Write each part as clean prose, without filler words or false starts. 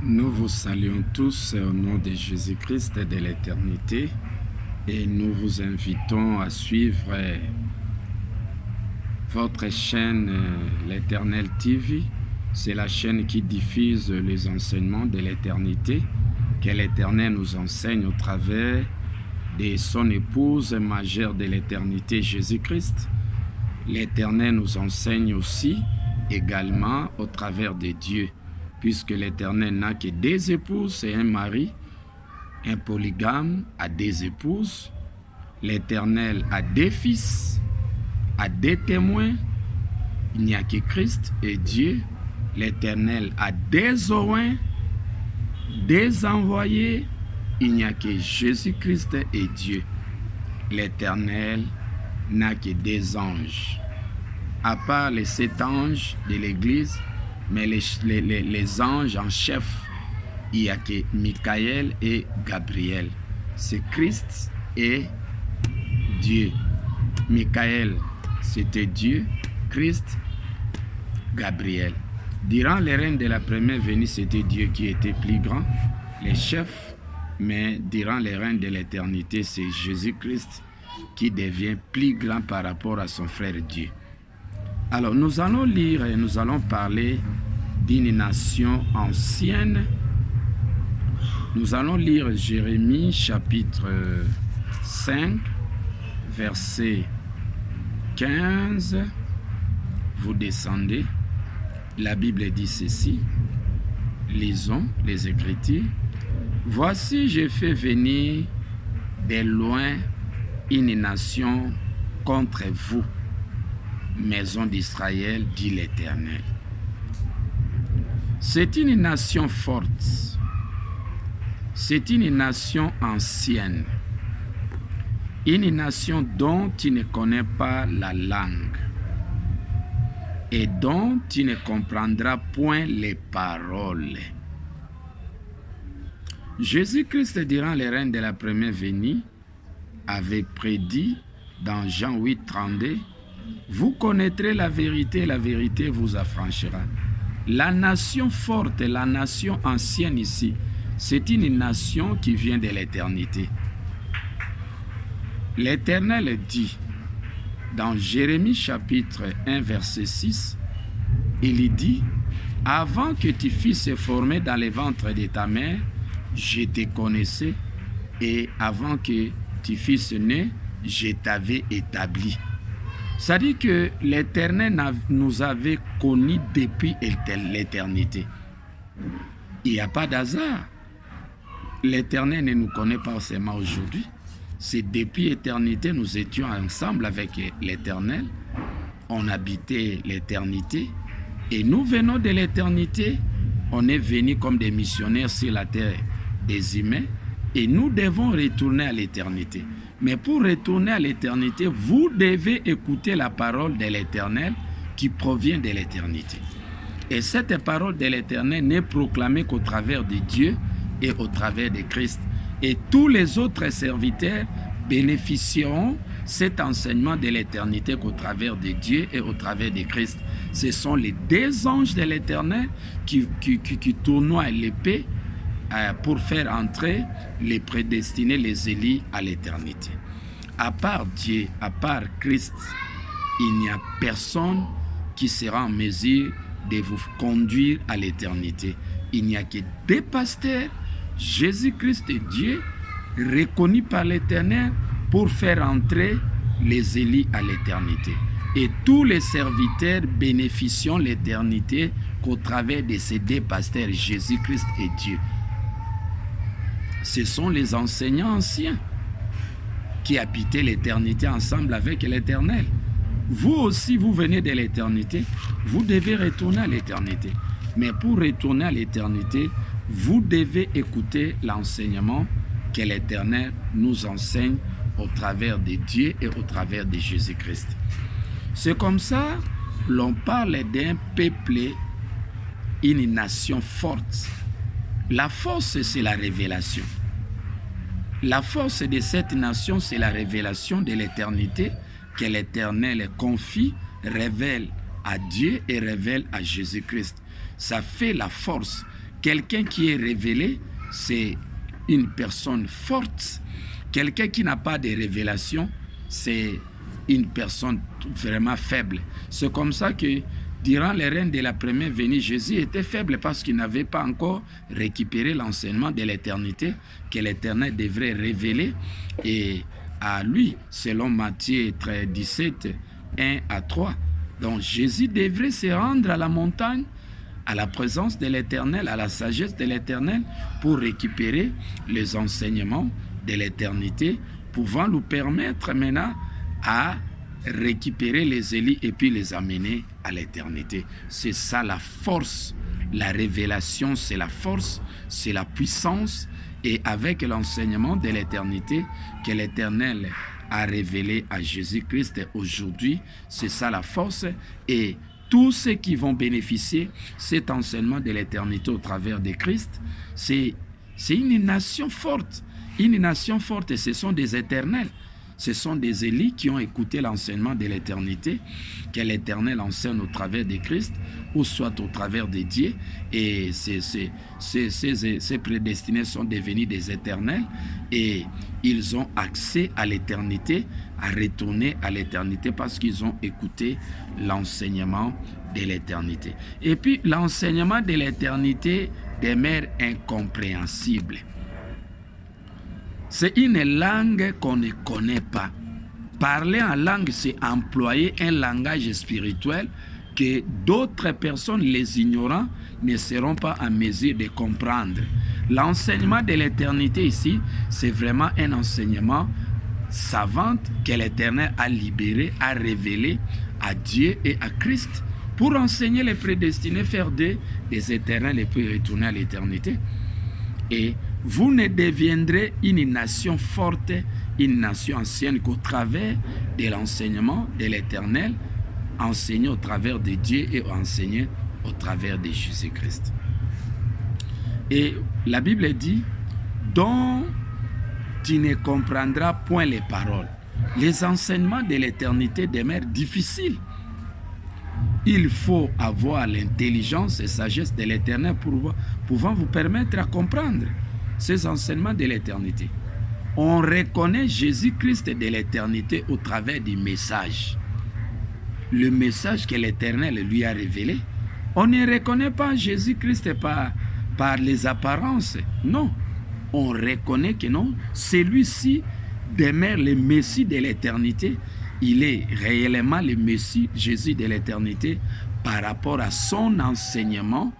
Nous vous saluons tous au nom de Jésus-Christ de l'éternité et nous vous invitons à suivre votre chaîne l'Éternel TV. C'est la chaîne qui diffuse les enseignements de l'éternité que l'Éternel nous enseigne au travers de son épouse majeure de l'éternité, Jésus-Christ. L'Éternel nous enseigne aussi également au travers de Dieu, puisque l'Éternel n'a que deux épouses et un mari. Un polygame a deux épouses. L'Éternel a deux fils, a deux témoins. Il n'y a que Christ et Dieu. L'Éternel a deux oins, deux envoyés. Il n'y a que Jésus-Christ et Dieu. L'Éternel n'a que deux anges. À part les 7 anges de l'Église, mais les anges en chef, il n'y a que Michael et Gabriel. C'est Christ et Dieu. Michael, c'était Dieu. Christ, Gabriel. Durant les règnes de la première venue, c'était Dieu qui était plus grand, les chefs. Mais durant les règnes de l'éternité, c'est Jésus-Christ qui devient plus grand par rapport à son frère Dieu. Alors, nous allons lire et nous allons parler d'une nation ancienne. Nous allons lire Jérémie chapitre 5, verset 15. Vous descendez. La Bible dit ceci. Lisons les Écritures. Voici, j'ai fait venir de loin une nation contre vous, maison d'Israël, dit l'Éternel. C'est une nation forte, c'est une nation ancienne, une nation dont tu ne connais pas la langue et dont tu ne comprendras point les paroles. Jésus-Christ, durant les règnes de la première venue, avait prédit dans Jean 8, 32, « Vous connaîtrez la vérité vous affranchira. » La nation forte, la nation ancienne ici, c'est une nation qui vient de l'éternité. L'Éternel dit, dans Jérémie chapitre 1, verset 6, il dit, « Avant que tu fusses formé dans les ventres de ta mère, je te connaissais, et avant que tu fusses né, je t'avais établi. » Ça dit que l'Éternel nous avait connus depuis l'éternité. Il n'y a pas d'hasard. L'Éternel ne nous connaît pas seulement aujourd'hui. C'est depuis l'éternité, nous étions ensemble avec l'Éternel. On habitait l'éternité. Et nous venons de l'éternité. On est venus comme des missionnaires sur la terre des humains. Et nous devons retourner à l'éternité. Mais pour retourner à l'éternité, vous devez écouter la parole de l'Éternel qui provient de l'éternité. Et cette parole de l'Éternel n'est proclamée qu'au travers de Dieu et au travers de Christ. Et tous les autres serviteurs bénéficieront cet enseignement de l'éternité qu'au travers de Dieu et au travers de Christ. Ce sont les deux anges de l'Éternel qui tournoient l'épée pour faire entrer les prédestinés, les élus à l'éternité. À part Dieu, à part Christ, il n'y a personne qui sera en mesure de vous conduire à l'éternité. Il n'y a que deux pasteurs, Jésus-Christ et Dieu, reconnus par l'Éternel pour faire entrer les élus à l'éternité. Et tous les serviteurs bénéficient l'éternité qu'au travers de ces deux pasteurs, Jésus-Christ et Dieu. Ce sont les enseignants anciens qui habitaient l'éternité ensemble avec l'Éternel. Vous aussi, vous venez de l'éternité, vous devez retourner à l'éternité. Mais pour retourner à l'éternité, vous devez écouter l'enseignement que l'Éternel nous enseigne au travers de Dieu et au travers de Jésus-Christ. C'est comme ça l'on parle d'un peuple, une nation forte. La force, c'est la révélation. La force de cette nation, c'est la révélation de l'éternité que l'Éternel confie, révèle à Dieu et révèle à Jésus-Christ. Ça fait la force Quelqu'un qui est révélé, c'est une personne forte. Quelqu'un qui n'a pas de révélation, c'est une personne vraiment faible. C'est comme ça que durant les règnes de la première venue, Jésus était faible parce qu'il n'avait pas encore récupéré l'enseignement de l'éternité que l'Éternel devrait révéler. Et à lui, selon Matthieu 17, 1 à 3. Donc Jésus devrait se rendre à la montagne, à la présence de l'Éternel, à la sagesse de l'Éternel, pour récupérer les enseignements de l'éternité, pouvant lui permettre maintenant à récupérer les élus et puis les amener à l'éternité. C'est ça la force. La révélation, c'est la force, c'est la puissance. Et avec l'enseignement de l'éternité que l'Éternel a révélé à Jésus-Christ aujourd'hui, c'est ça la force. Et tous ceux qui vont bénéficier de cet enseignement de l'éternité au travers de Christ, c'est une nation forte. Une nation forte, et ce sont des éternels. Ce sont des élus qui ont écouté l'enseignement de l'éternité, que l'Éternel enseigne au travers de Christ, ou soit au travers de Dieu. Et ces prédestinés sont devenus des éternels, et ils ont accès à l'éternité, à retourner à l'éternité, parce qu'ils ont écouté l'enseignement de l'éternité. Et puis, l'enseignement de l'éternité demeure incompréhensible. C'est une langue qu'on ne connaît pas. Parler en langue, c'est employer un langage spirituel que d'autres personnes, les ignorants, ne seront pas en mesure de comprendre. L'enseignement de l'éternité ici, c'est vraiment un enseignement savant que l'Éternel a libéré, a révélé à Dieu et à Christ pour enseigner les prédestinés, faire des éternels et puis retourner à l'éternité. Et vous ne deviendrez une nation forte, une nation ancienne qu'au travers de l'enseignement de l'Éternel, enseigné au travers de Dieu et enseigné au travers de Jésus-Christ. Et la Bible dit, dont tu ne comprendras point les paroles. Les enseignements de l'éternité demeurent difficiles. Il faut avoir l'intelligence et sagesse de l'Éternel pouvant vous permettre à comprendre ces enseignements de l'éternité. On reconnaît Jésus-Christ de l'éternité au travers du message. Le message que l'Éternel lui a révélé. On ne reconnaît pas Jésus-Christ par les apparences. Non. On reconnaît que non, celui-ci demeure le Messie de l'éternité. Il est réellement le Messie, Jésus de l'éternité, par rapport à son enseignement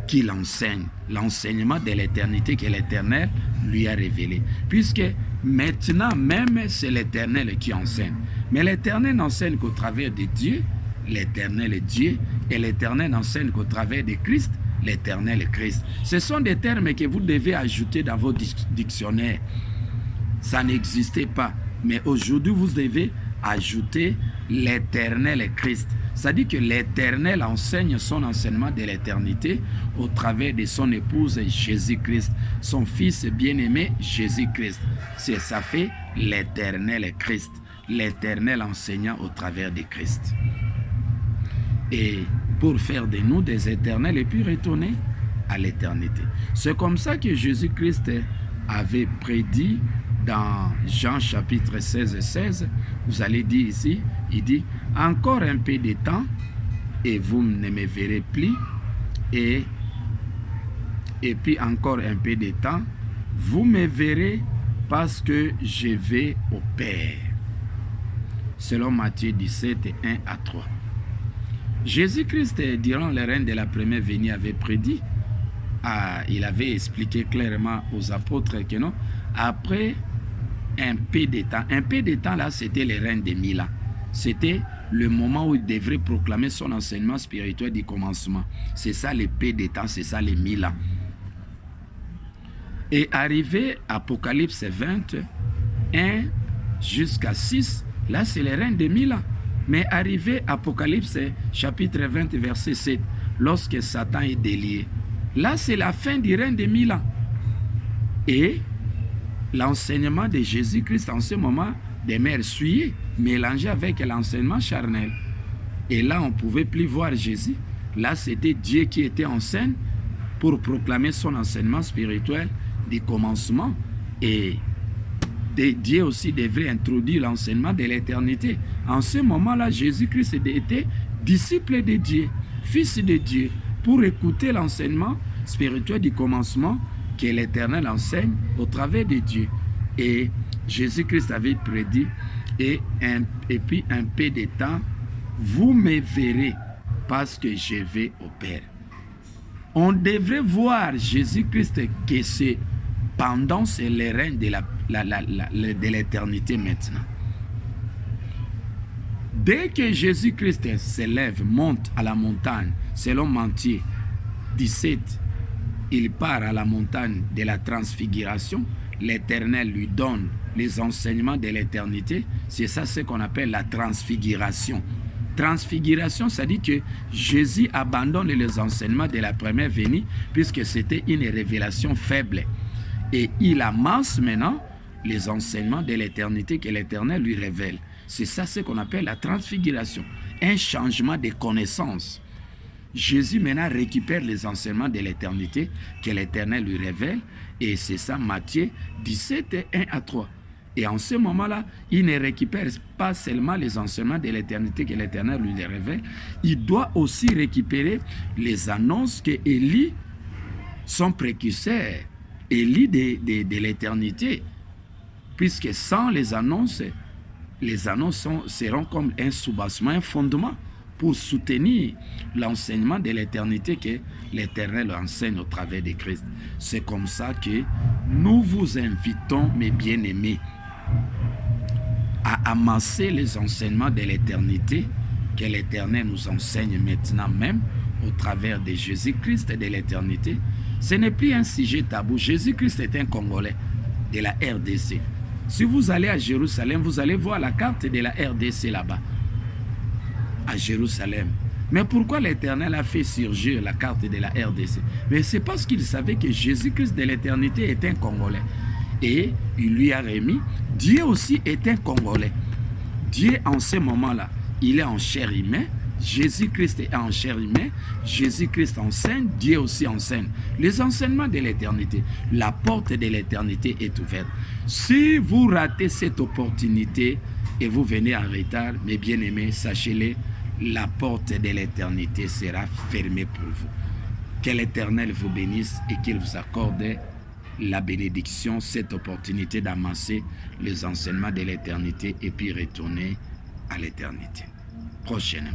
qu'il enseigne, l'enseignement de l'éternité que l'Éternel lui a révélé. Puisque maintenant même, c'est l'Éternel qui enseigne. Mais l'Éternel n'enseigne qu'au travers de Dieu, l'Éternel est Dieu, et l'Éternel n'enseigne qu'au travers de Christ, l'Éternel est Christ. Ce sont des termes que vous devez ajouter dans vos dictionnaires. Ça n'existait pas. Mais aujourd'hui, vous devez ajouter l'Éternel est Christ. Ça dit que l'Éternel enseigne son enseignement de l'éternité au travers de son épouse Jésus-Christ, son fils bien-aimé Jésus-Christ. Ça fait l'Éternel est Christ, l'Éternel enseignant au travers de Christ. Et pour faire de nous des éternels et puis retourner à l'éternité. C'est comme ça que Jésus-Christ avait prédit dans Jean chapitre 16, vous allez dire ici, il dit, encore un peu de temps et vous ne me verrez plus, et puis encore un peu de temps, vous me verrez parce que je vais au Père. Selon Matthieu 17, 1 à 3. Jésus-Christ, durant le règne de la première venue, avait prédit, il avait expliqué clairement aux apôtres que non, après un peu de temps là, c'était le règne de 1000 ans. C'était le moment où il devrait proclamer son enseignement spirituel du commencement. C'est ça le peu de temps, c'est ça les 1000 ans. Et arrivé Apocalypse 20, 1 jusqu'à 6, là c'est le règne de 1000 ans. Mais arrivé Apocalypse chapitre 20 verset 7, lorsque Satan est délié, là c'est la fin du règne de 1000 ans. Et l'enseignement de Jésus-Christ en ce moment demeure souillé, mélangé avec l'enseignement charnel. Et là on ne pouvait plus voir Jésus. Là c'était Dieu qui était en scène pour proclamer son enseignement spirituel du commencement. Et Dieu aussi devrait introduire l'enseignement de l'éternité. En ce moment-là, Jésus-Christ était disciple de Dieu, fils de Dieu, pour écouter l'enseignement spirituel du commencement que l'Éternel enseigne au travers de Dieu. Et Jésus-Christ avait prédit, et puis un peu de temps, vous me verrez parce que je vais au Père. On devrait voir Jésus-Christ que c'est pendant c'est le règne de l'éternité maintenant. Dès que Jésus-Christ s'élève, monte à la montagne, selon Matthieu 17, il part à la montagne de la transfiguration, l'Éternel lui donne les enseignements de l'éternité. C'est ça ce qu'on appelle la transfiguration. Transfiguration, ça dit que Jésus abandonne les enseignements de la première venue puisque c'était une révélation faible. Et il amasse maintenant les enseignements de l'éternité que l'Éternel lui révèle. C'est ça ce qu'on appelle la transfiguration, un changement de connaissance. Jésus maintenant récupère les enseignements de l'éternité que l'Éternel lui révèle, et c'est ça Matthieu 17, 1 à 3. Et en ce moment-là, il ne récupère pas seulement les enseignements de l'éternité que l'Éternel lui révèle, il doit aussi récupérer les annonces que Élie, son précurseur, Élie de l'éternité, puisque sans les annonces seront comme un soubassement, un fondement pour soutenir l'enseignement de l'éternité que l'Éternel enseigne au travers de Christ. C'est comme ça que nous vous invitons, mes bien-aimés, à amasser les enseignements de l'éternité que l'Éternel nous enseigne maintenant même au travers de Jésus-Christ et de l'éternité. Ce n'est plus un sujet tabou. Jésus-Christ est un Congolais de la RDC. Si vous allez à Jérusalem, vous allez voir la carte de la RDC là-bas, à Jérusalem. Mais pourquoi l'Éternel a fait surgir la carte de la RDC? Mais c'est parce qu'il savait que Jésus-Christ de l'éternité est un Congolais. Et il lui a remis, Dieu aussi est un Congolais. Dieu en ce moment-là, il est en chair humaine. Jésus-Christ est en chair humaine. Jésus-Christ enseigne, Dieu aussi enseigne. Les enseignements de l'éternité, la porte de l'éternité est ouverte. Si vous ratez cette opportunité et vous venez en retard, mes bien-aimés, sachez-le, la porte de l'éternité sera fermée pour vous. Que l'Éternel vous bénisse et qu'il vous accorde la bénédiction, cette opportunité d'amasser les enseignements de l'éternité et puis retourner à l'éternité prochainement.